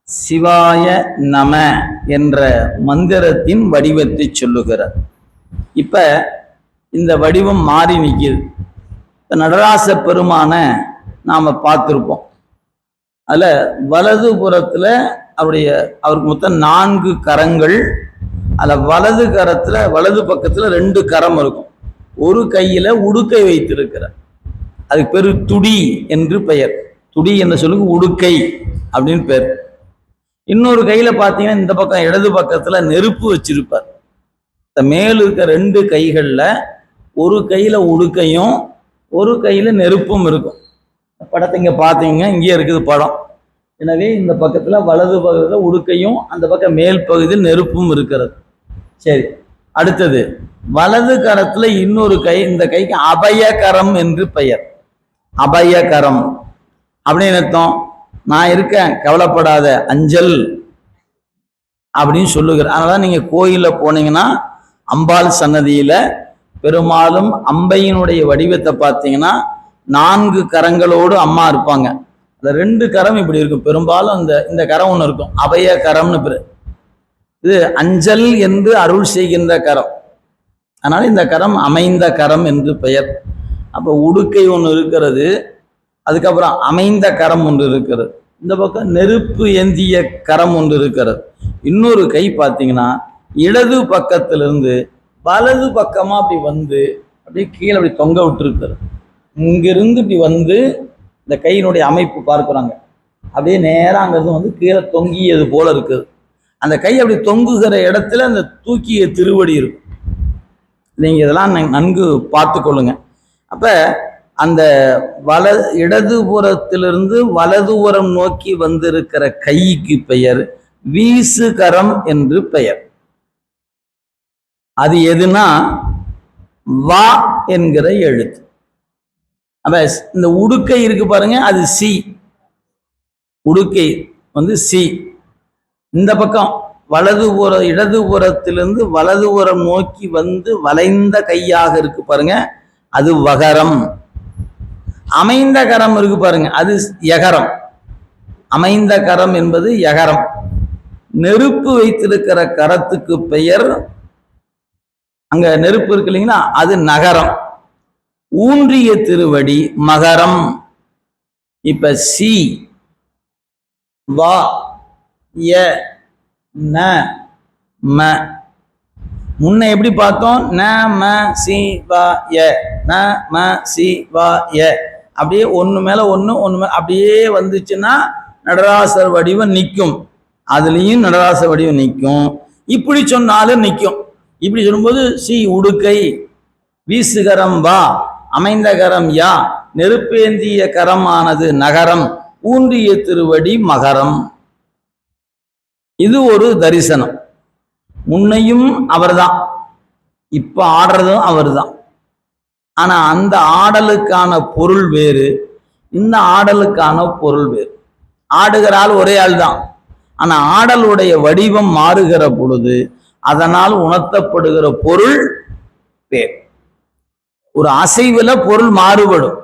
சிவாய நம என்ற மந்திரத்தின் வடிவத்தை சொல்லுகிறார். இப்ப இந்த வடிவம் மாறி நிற்கிது. நடராச பெருமான நாம பார்த்திருப்போம். அதுல வலது புறத்துல அவருக்கு மொத்தம் 4 கரங்கள். அதுல வலது பக்கத்துல 2 கரம் இருக்கும். ஒரு கையில உடுக்கை வைத்திருக்கிறார். அதுக்கு பேரு துடி என்று பெயர். துடி என்ற சொல்லுக்கு உடுக்கை அப்படின்னு பேர். இன்னொரு கையில பாத்தீங்கன்னா இந்த பக்கம் இடது பக்கத்துல நெருப்பு வச்சிருப்பார். இந்த மேல் இருக்க 2 கைகள்ல ஒரு கையில உடுக்கையும் ஒரு கையில நெருப்பும் இருக்கும். படத்தை இங்க பாத்தீங்க, இங்கே இருக்குது படம். எனவே இந்த பக்கத்துல வலது பக்கத்துல உடுக்கையும் அந்த பக்கம் மேல் பகுதியில் நெருப்பும் இருக்கிறது. சரி, அடுத்தது வலது கரத்துல இன்னொரு கை. இந்த கைக்கு அபயகரம் என்று பெயர். அபயகரம் அப்படின்னு அர்த்தம், நான் இருக்கேன் கவலைப்படாத, அஞ்சல் அப்படின்னு சொல்லுகிறார். அதனால நீங்க கோயில போனீங்கன்னா அம்பாள் சன்னதியில பெரும்பாலும் அம்பையினுடைய வடிவத்தை பார்த்தீங்கன்னா 4 கரங்களோடு அம்மா இருப்பாங்க. அந்த 2 கரம் இப்படி இருக்கும். பெரும்பாலும் இந்த கரம் ஒன்று இருக்கும், அபய கரம்னு பேரு. இது அஞ்சல் என்று அருள் செய்கின்ற கரம். அதனால இந்த கரம் அமைந்த கரம் என்று பெயர். அப்ப உடுக்கை ஒன்று இருக்கிறது, அதுக்கப்புறம் அமைந்த கரம் ஒன்று இருக்கிறது. இந்த பக்கம் நெருப்பு ஏந்திய கரம் ஒன்று இருக்கிறது. இன்னொரு கை பார்த்தீங்கன்னா இடது பக்கத்திலிருந்து வலது பக்கமா அப்படி வந்து அப்படியே கீழே அப்படி தொங்க விட்டு இருக்கிறது. இங்கிருந்து இப்படி வந்து இந்த கையினுடைய அமைப்பு பார்க்குறாங்க, அப்படியே நேரம் அங்கிருந்து வந்து கீழே தொங்கியது போல இருக்குது. அந்த கை அப்படி தொங்குகிற இடத்துல அந்த தூக்கிய திருவடி இருக்கும். நீங்க இதெல்லாம் நன்கு பார்த்து கொள்ளுங்க. அப்ப அந்த இடதுபுறத்திலிருந்து வலதுபுறம் நோக்கி வந்திருக்கிற கைக்கு பெயர் வீசுகரம் என்று பெயர். அது எதுனா வா என்கிற எழுத்து. அப்ப இந்த உடுக்கை இருக்கு பாருங்க, அது சி. உடுக்கை வந்து சி. இந்த பக்கம் இடதுபுறத்திலிருந்து வலதுபுறம் நோக்கி வந்து வளைந்த கையாக இருக்கு பாருங்க, அது வகரம். அமைந்த கரம் இருக்கு பாருங்க, அது யகரம். அமைந்த கரம் என்பது யகரம். நெருப்பு வைத்திருக்கிற கரத்துக்கு பெயர், அங்க நெருப்பு இருக்கு இல்லைங்களா, அது நகரம். ஊன்றிய திருவடி மகரம். இப்ப சி வா ய ந ம. முன்ன எப்படி பார்த்தோம், ந ம சி வா ய, ந ம சி வா ய. அப்படியே ஒன்று மேல ஒன்று மேல அப்படியே வந்துச்சுன்னா நடராசர் வடிவம் நிற்கும். அதுலேயும் நடராசர் வடிவம் நிற்கும். இப்படி சொன்னாலும் நிற்கும். இப்படி சொல்லும்போது சி உடுக்கை, வீசுகரம் வா, அமைந்த கரம் யா, நெருப்பேந்திய கரமானது நகரம், ஊன்றிய திருவடி மகரம். இது ஒரு தரிசனம். முன்னையும் அவர்தான், இப்ப ஆடுறதும் அவர் தான். ஆனா அந்த ஆடலுக்கான பொருள் வேறு, இந்த ஆடலுக்கான பொருள் வேறு. ஆடுகிற ஆள் ஒரே ஆள் தான், ஆனா ஆடலுடைய வடிவம் மாறுகிற பொழுது அதனால் உணர்த்தப்படுகிற பொருள் வேறு. ஒரு அசைவுல பொருள் மாறுபடும்.